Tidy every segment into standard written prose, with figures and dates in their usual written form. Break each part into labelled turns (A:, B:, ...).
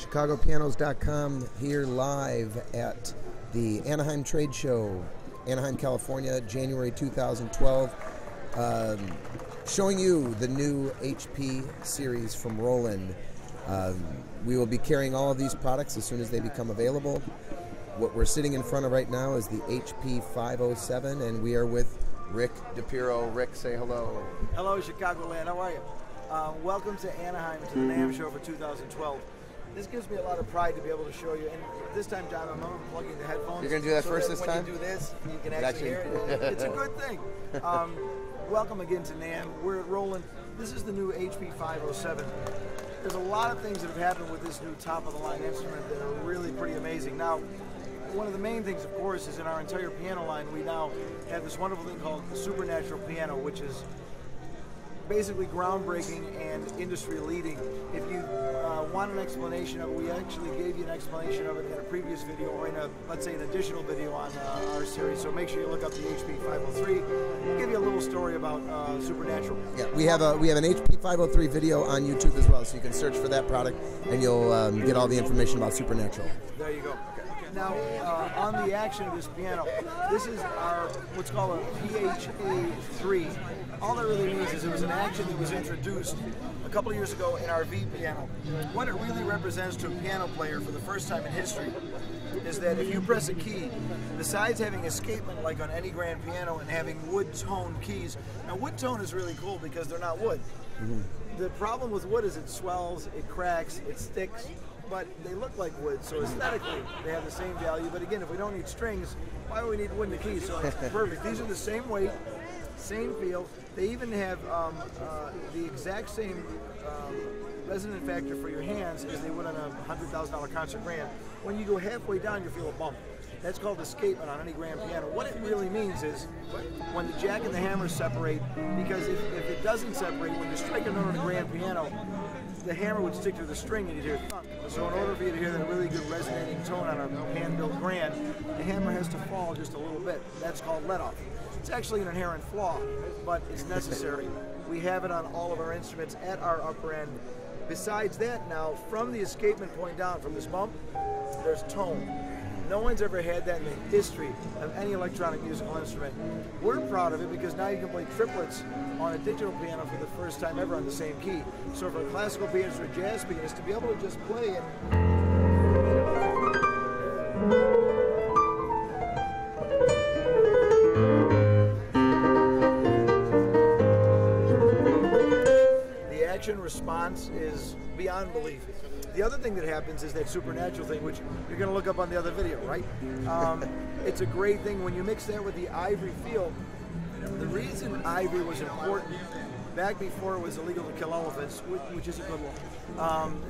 A: ChicagoPianos.com here live at the Anaheim Trade Show, Anaheim, California, January 2012. Showing you the new HP series from Roland. We will be carrying all of these products as soon as they become available. What we're sitting in front of right now is the HP507, and we are with Rick DePiro. Rick, say hello.
B: Hello, Chicagoland. How are you? Welcome to Anaheim, to the NAMM show for 2012. This gives me a lot of pride to be able to show you. And this time, John, I'm unplugging the headphones.
A: You're going to do that
B: so
A: first
B: that
A: this
B: when
A: time?
B: When you do this, you can actually hear it. It's a good thing. Welcome again to NAMM. We're at Roland. This is the new HP507. There's a lot of things that have happened with this new top-of-the-line instrument that are really pretty amazing. Now, one of the main things, of course, is in our entire piano line, we now have this wonderful thing called the Supernatural piano, which is basically groundbreaking and industry-leading. If you want an explanation of it, we actually gave you an explanation of it in a previous video, or in a, let's say, an additional video on our series. So make sure you look up the HP503. We'll give you a little story about Supernatural.
A: Yeah, we have an HP503 video on YouTube as well, so you can search for that product, and you'll get all the information about Supernatural.
B: There you go. Now, on the action of this piano, this is our what's called a PHA3. All that really means is it was an action that was introduced a couple of years ago in our V piano. What it really represents to a piano player for the first time in history is that if you press a key, besides having escapement like on any grand piano and having wood tone keys, now wood tone is really cool because they're not wood. The problem with wood is it swells, it cracks, it sticks, but they look like wood, so aesthetically they have the same value. But again, if we don't need strings, why do we need wooden keys? So it's perfect. These are the same weight, same feel. They even have the exact same resonant factor for your hands as they would on a $100,000 concert grand. When you go halfway down, you feel a bump. That's called escapement on any grand piano. What it really means is when the jack and the hammer separate, because if it doesn't separate, when you strike a note on a grand piano, the hammer would stick to the string and you'd hear thunk. So in order for you to hear that really good resonating tone on a hand-built grand, the hammer has to fall just a little bit. That's called let-off. It's actually an inherent flaw, but it's necessary. We have it on all of our instruments at our upper end. Besides that now, from the escapement point down, from this bump, there's tone. No one's ever had that in the history of any electronic musical instrument. We're proud of it because now you can play triplets on a digital piano for the first time ever on the same key. So for a classical pianist or a jazz pianist to be able to just play and response is beyond belief. The other thing that happens is that Supernatural thing, which you're going to look up on the other video, right? It's a great thing when you mix that with the ivory feel. The reason ivory was important back before it was illegal to kill elephants, which is a good one.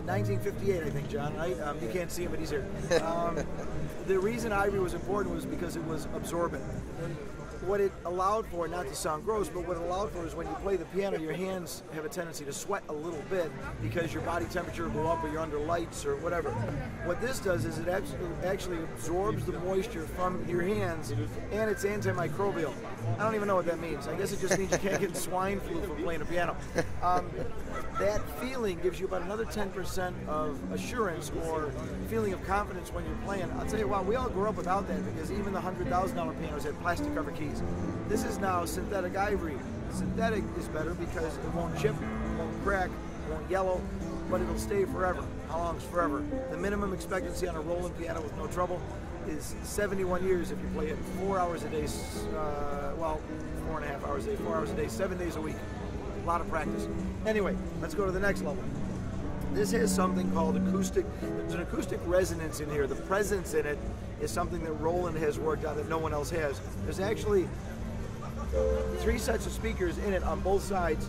B: 1958, I think, John, right? You can't see him, but he's here. The reason ivory was important was because it was absorbent. What it allowed for, not to sound gross, but what it allowed for is when you play the piano, your hands have a tendency to sweat a little bit because your body temperature will go up or you're under lights or whatever. What this does is it actually absorbs the moisture from your hands, and it's antimicrobial. I don't even know what that means. I guess it just means you can't get swine flu from playing a piano. That feeling gives you about another 10% of assurance or feeling of confidence when you're playing. I'll tell you what, we all grew up without that because even the $100,000 pianos had plastic cover keys. This is now synthetic ivory. Synthetic is better because it won't chip, it won't crack, it won't yellow, but it'll stay forever. How long is forever? The minimum expectancy on a Roland piano with no trouble is 71 years if you play it 4 hours a day, well, 4.5 hours a day, 4 hours a day, 7 days a week. A lot of practice. Anyway, let's go to the next level. This has something called acoustic, there's an acoustic resonance in here. The presence in it is something that Roland has worked on that no one else has. There's actually 3 sets of speakers in it on both sides.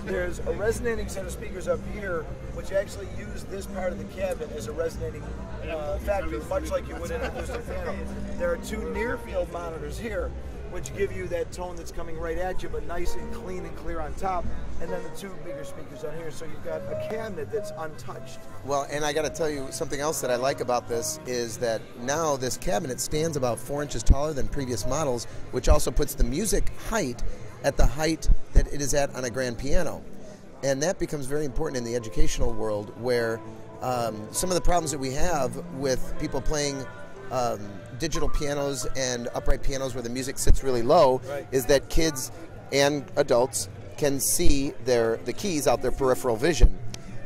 B: There's a resonating set of speakers up here, which actually use this part of the cabinet as a resonating factor, much like you would in an acoustic piano. There are 2 near-field monitors here, which give you that tone that's coming right at you, but nice and clean and clear on top. And then the 2 bigger speakers on here, so you've got a cabinet that's untouched.
A: Well, and I got to tell you, something else that I like about this is that now this cabinet stands about 4 inches taller than previous models, which also puts the music height at the height that it is at on a grand piano. And that becomes very important in the educational world, where some of the problems that we have with people playing digital pianos and upright pianos where the music sits really low is that kids and adults can see the keys out their peripheral vision.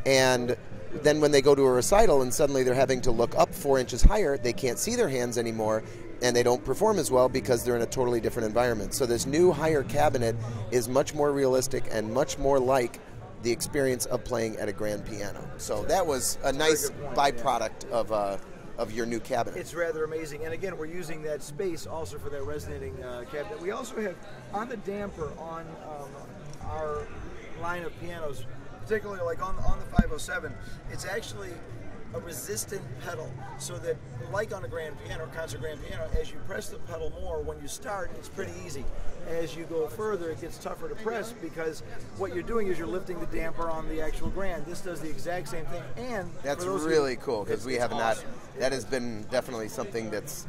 A: And then when they go to a recital and suddenly they're having to look up 4 inches higher, they can't see their hands anymore, and they don't perform as well because they're in a totally different environment. So this new higher cabinet is much more realistic and much more like the experience of playing at a grand piano. So that was a nice byproduct of your new cabinet.
B: It's rather amazing. And again, we're using that space also for that resonating cabinet. We also have on the damper on our line of pianos, particularly like on the 507, it's actually a resistant pedal, so that like on a grand piano, concert grand piano, as you press the pedal more, when you start, it's pretty easy. As you go further, it gets tougher to press because what you're doing is you're lifting the damper on the actual grand. This does the exact same thing, and
A: that's really cool because we have not. That has been definitely something that's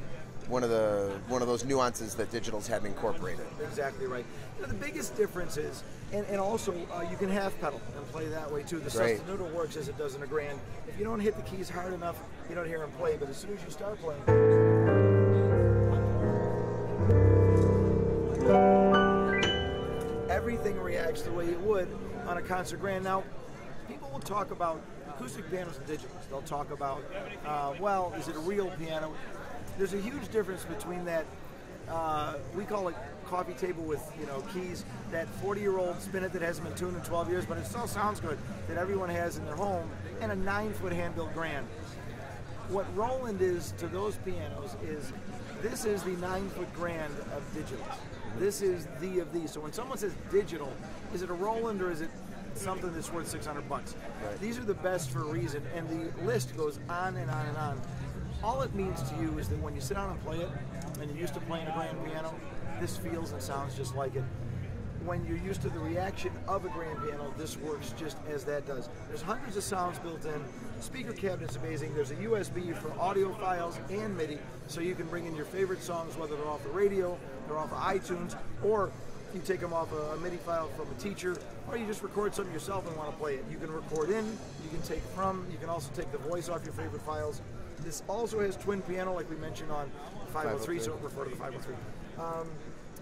A: one of those nuances that digital's hadn't incorporated.
B: Exactly right. You know, the biggest difference is, and also you can half pedal and play that way too. The sostenuto works as it does in a grand. If you don't hit the keys hard enough, you don't hear them play. But as soon as you start playing, everything reacts the way it would on a concert grand. Now, people will talk about acoustic pianos and digitals. They'll talk about, well, is it a real piano? There's a huge difference between that, we call it coffee table with keys, that 40-year-old spinet that hasn't been tuned in 12 years, but it still sounds good, that everyone has in their home, and a 9-foot hand-built grand. What Roland is to those pianos is, this is the 9-foot grand of digitals. This is the of these. So when someone says digital, is it a Roland or is it something that's worth $600? Right. These are the best for a reason, and the list goes on and on and on. All it means to you is that when you sit down and play it, and you're used to playing a grand piano, this feels and sounds just like it. When you're used to the reaction of a grand piano, this works just as that does. There's hundreds of sounds built in. Speaker cabinet's amazing. There's a USB for audio files and MIDI, so you can bring in your favorite songs, whether they're off the radio, they're off of iTunes, or you take them off a MIDI file from a teacher, or you just record something yourself and want to play it. You can record in, you can take from, you can also take the voice off your favorite files. This also has twin piano, like we mentioned on 503, so refer to the 503.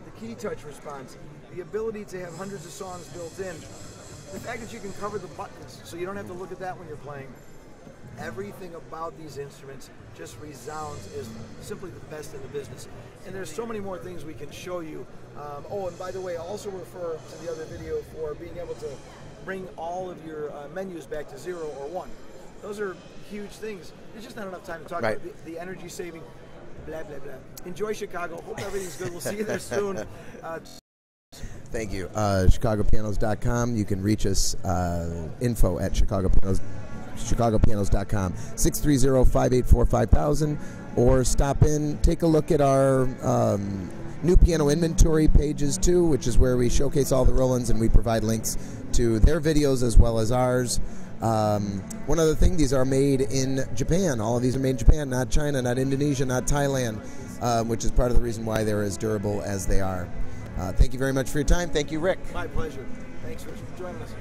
B: The key touch response, the ability to have hundreds of songs built in, the fact that you can cover the buttons, so you don't have to look at that when you're playing. Everything about these instruments just resounds as simply the best in the business. And there's so many more things we can show you. Oh, and by the way, I'll also refer to the other video for being able to bring all of your menus back to 0 or 1. Those are huge things. There's just not enough time to talk about the energy saving, blah, blah, blah. Enjoy Chicago. Hope everything's good. We'll see you there soon.
A: Thank you. ChicagoPianos.com. You can reach us, info at chicagopianos.com, 630-584-5000, or stop in, take a look at our new piano inventory pages too, which is where we showcase all the Rolands and we provide links to their videos as well as ours. One other thing, these are made in Japan. All of these are made in Japan, not China, not Indonesia, not Thailand, which is part of the reason why they're as durable as they are. Thank you very much for your time. Thank you, Rick.
B: My pleasure. Thanks for joining us.